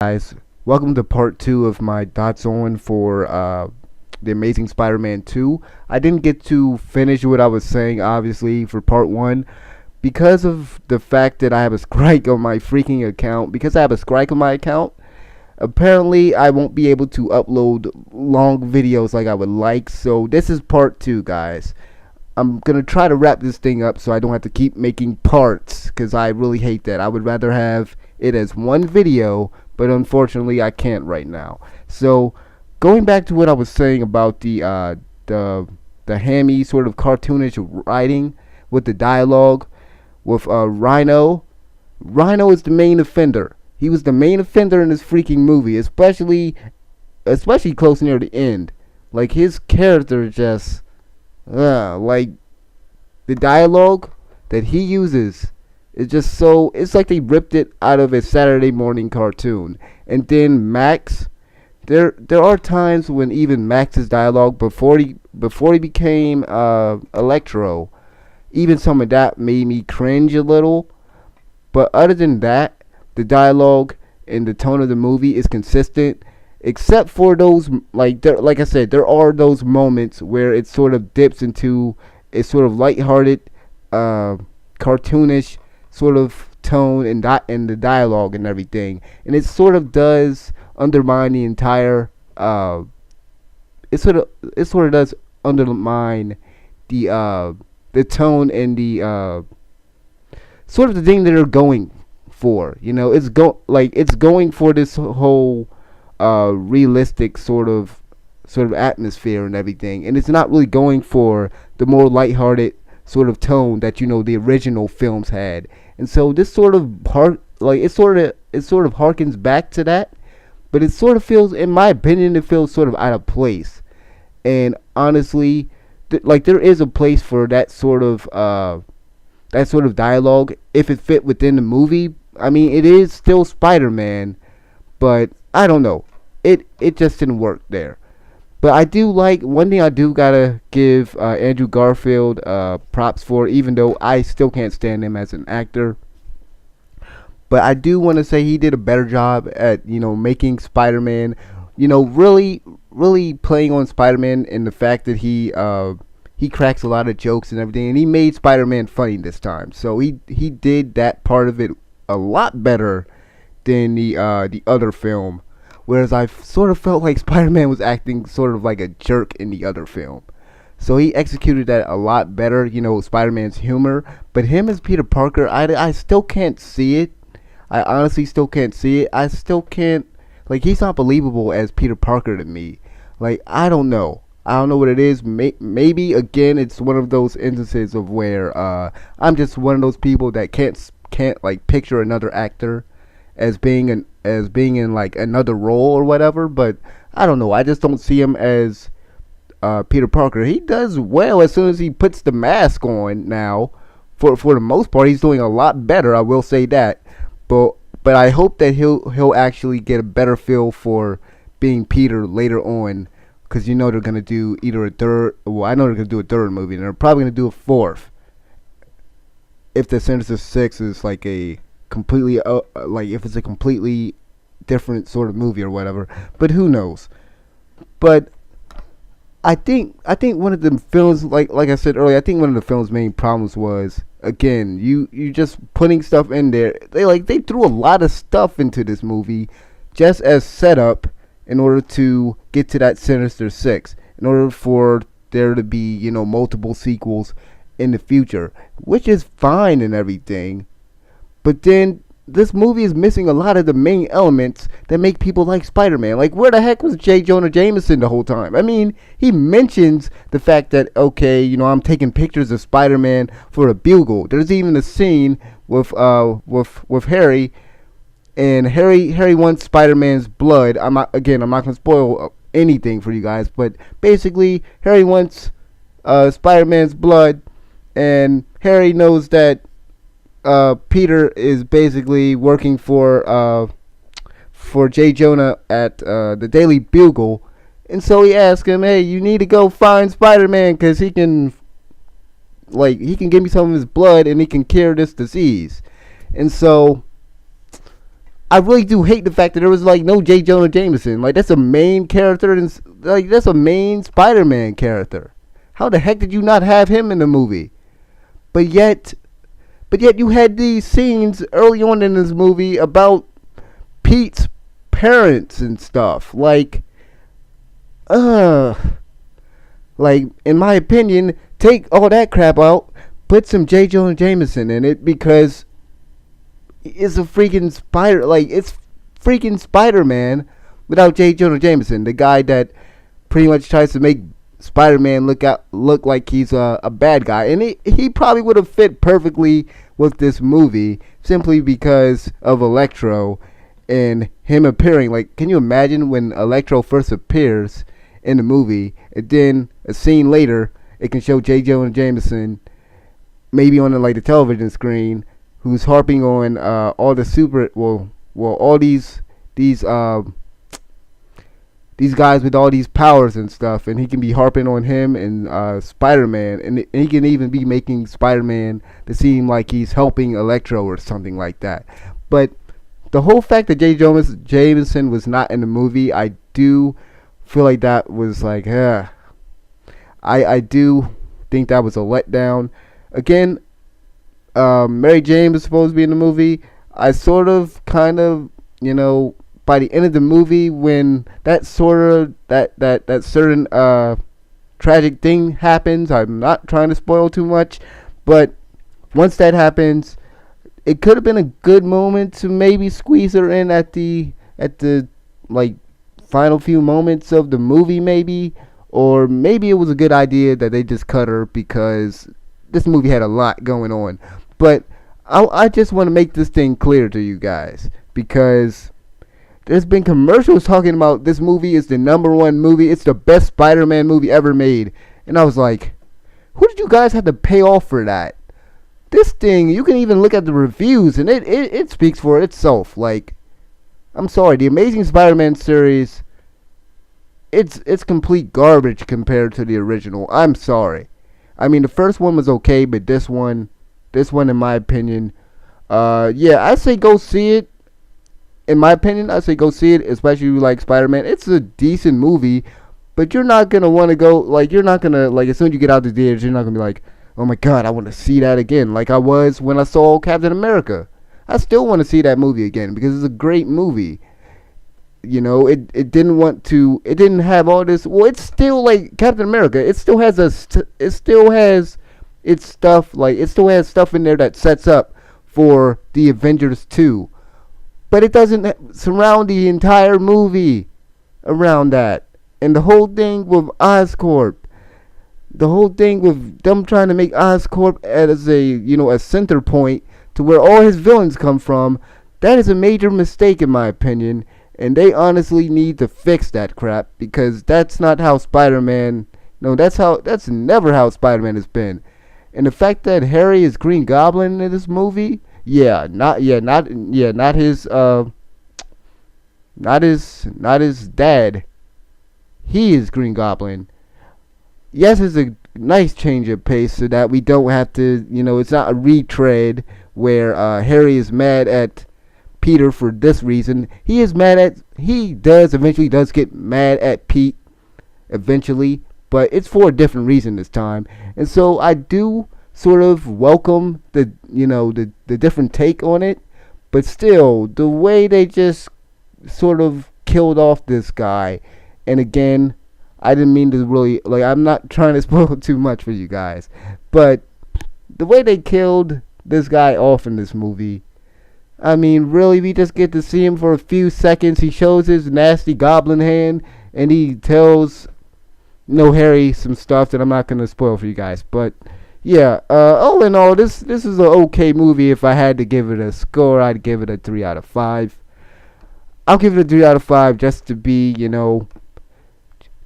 Guys, welcome to part 2 of my thoughts on for The Amazing Spider-Man 2. I didn't get to finish what I was saying, obviously, for part 1 because of the fact that I have a strike on my freaking account. Because I have a strike on my account, apparently I won't be able to upload long videos like I would like. So this is part 2, guys. I'm gonna try to wrap this thing up so I don't have to keep making parts, because I really hate that. I would rather have it as one video, but unfortunately I can't right now. So going back to what I was saying about the hammy sort of cartoonish writing with the dialogue with Rhino. Rhino is the main offender. He was the main offender in this freaking movie, especially close near the end. Like, his character just like, the dialogue that he uses is just so, it's like they ripped it out of a Saturday morning cartoon. And then Max, there are times when even Max's dialogue before he became Electro, even some of that made me cringe a little. But other than that, the dialogue and the tone of the movie is consistent, except for those, like I said, there are those moments where it sort of dips into a sort of lighthearted, cartoonish sort of tone and the dialogue and everything, and it sort of does undermine the entire. It sort of does undermine the tone and the sort of the thing that they're going for. It's going for this whole realistic sort of atmosphere and everything, and it's not really going for the more lighthearted sort of tone that the original films had. And so this sort of it sort of harkens back to that, but it sort of feels, in my opinion, it feels sort of out of place. And honestly, there is a place for that sort of dialogue if it fit within the movie. I mean, it is still Spider-Man, but I don't know. It just didn't work there. But I do like one thing. I do gotta give Andrew Garfield props for, even though I still can't stand him as an actor. But I do want to say he did a better job at making Spider-Man, really really playing on Spider-Man, and the fact that he cracks a lot of jokes and everything, and he made Spider-Man funny this time. So he did that part of it a lot better than the other film. Whereas I sort of felt like Spider-Man was acting sort of like a jerk in the other film. So he executed that a lot better, Spider-Man's humor. But him as Peter Parker, I still can't see it. I honestly still can't see it. I still can't, like, he's not believable as Peter Parker to me. Like, I don't know. I don't know what it is. Maybe, again, it's one of those instances of where I'm just one of those people that can't like picture another actor as being in like another role or whatever. But I don't know. I just don't see him as Peter Parker. He does well as soon as he puts the mask on. Now, for the most part, he's doing a lot better. I will say that. But I hope that he'll actually get a better feel for being Peter later on, because they're gonna do either a third. Well, I know they're gonna do a third movie, and they're probably gonna do a fourth if the Sinister Six is like a completely if it's a completely different sort of movie or whatever. But who knows? But I think one of the films, like I said earlier, I think one of the film's main problems was, again, you just putting stuff in there. They threw a lot of stuff into this movie just as setup in order to get to that Sinister Six, in order for there to be multiple sequels in the future, which is fine and everything. But then this movie is missing a lot of the main elements that make people like Spider-Man. Like, where the heck was J. Jonah Jameson the whole time? I mean, he mentions the fact that, okay, I'm taking pictures of Spider-Man for a bugle. There's even a scene with Harry, and Harry wants Spider-Man's blood. I'm not gonna spoil anything for you guys, but basically Harry wants Spider-Man's blood, and Harry knows that Peter is basically working for J. Jonah at the Daily Bugle, and so he asks him, "Hey, you need to go find Spider-Man because he can give me some of his blood and he can cure this disease." And so I really do hate the fact that there was like no J. Jonah Jameson. Like that's a main character, and like that's a main Spider-Man character. How the heck did you not have him in the movie? But yet, you had these scenes early on in this movie about Pete's parents and stuff. Uh, like in my opinion, take all that crap out, put some J. Jonah Jameson in it because it's a freaking it's freaking Spider-Man without J. Jonah Jameson, the guy that pretty much tries to make Spider-Man look like he's a bad guy, and he probably would have fit perfectly with this movie simply because of Electro and him appearing. Like, can you imagine when Electro first appears in the movie, and then a scene later it can show J. Jonah Jameson maybe on the television screen, who's harping on all the all these guys with all these powers and stuff, and he can be harping on him and Spider-Man, and he can even be making Spider-Man to seem like he's helping Electro or something like that. But the whole fact that J. Jonah Jameson was not in the movie, I do feel like that was like, I do think that was a letdown. Again, Mary Jane was supposed to be in the movie. I kind of, by the end of the movie, when that certain tragic thing happens, I'm not trying to spoil too much, but once that happens, it could have been a good moment to maybe squeeze her in at the final few moments of the movie, maybe, or maybe it was a good idea that they just cut her because this movie had a lot going on. But I just want to make this thing clear to you guys, because there's been commercials talking about this movie is the #1 movie. It's the best Spider-Man movie ever made. And I was like, who did you guys have to pay off for that? This thing, you can even look at the reviews, and it speaks for itself. Like, I'm sorry, the Amazing Spider-Man series, it's complete garbage compared to the original. I'm sorry. I mean, the first one was okay, but this one in my opinion, I say go see it. In my opinion, I say go see it, especially if you like Spider-Man. It's a decent movie, but you're not going to want to go, you're not going to, as soon as you get out the theaters, you're not going to be like, oh my god, I want to see that again, like I was when I saw Captain America. I still want to see that movie again, because it's a great movie. It didn't have all this, it's still like Captain America. It still has its stuff, it still has stuff in there that sets up for the Avengers 2. But it doesn't surround the entire movie around that. And the whole thing with Oscorp, the whole thing with them trying to make Oscorp as a center point to where all his villains come from, that is a major mistake in my opinion. And they honestly need to fix that crap, because that's not how Spider-Man, that's never how Spider-Man has been. And the fact that Harry is Green Goblin in this movie, not his dad. He is Green Goblin. Yes, it's a nice change of pace so that we don't have to, it's not a retread where Harry is mad at Peter for this reason. He eventually does get mad at Pete eventually, but it's for a different reason this time. And so I do sort of welcome the different take on it, but still the way they just sort of killed off this guy. And again, I didn't mean to really, I'm not trying to spoil too much for you guys, but the way they killed this guy off in this movie, I mean, really, we just get to see him for a few seconds. He shows his nasty goblin hand, and he tells Harry some stuff that I'm not going to spoil for you guys. But yeah, all in all, this is an okay movie. If I had to give it a score, I'd give it a 3 out of 5. I'll give it a 3 out of 5 just to be,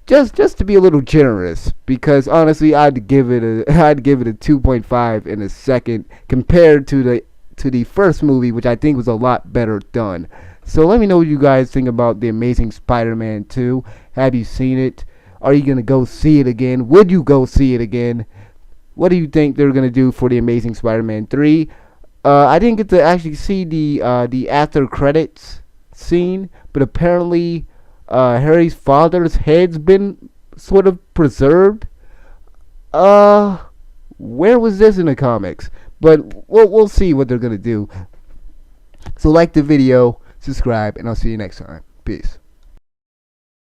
just to be a little generous, because honestly, I'd give it a 2.5 in a second compared to the first movie, which I think was a lot better done. So let me know what you guys think about The Amazing Spider-Man 2. Have you seen it? Are you going to go see it again? Would you go see it again? What do you think they're going to do for The Amazing Spider-Man 3? I didn't get to actually see the after credits scene, but apparently Harry's father's head's been sort of preserved. Uh, where was this in the comics? But we'll see what they're gonna do. So like the video, subscribe, and I'll see you next time. Peace.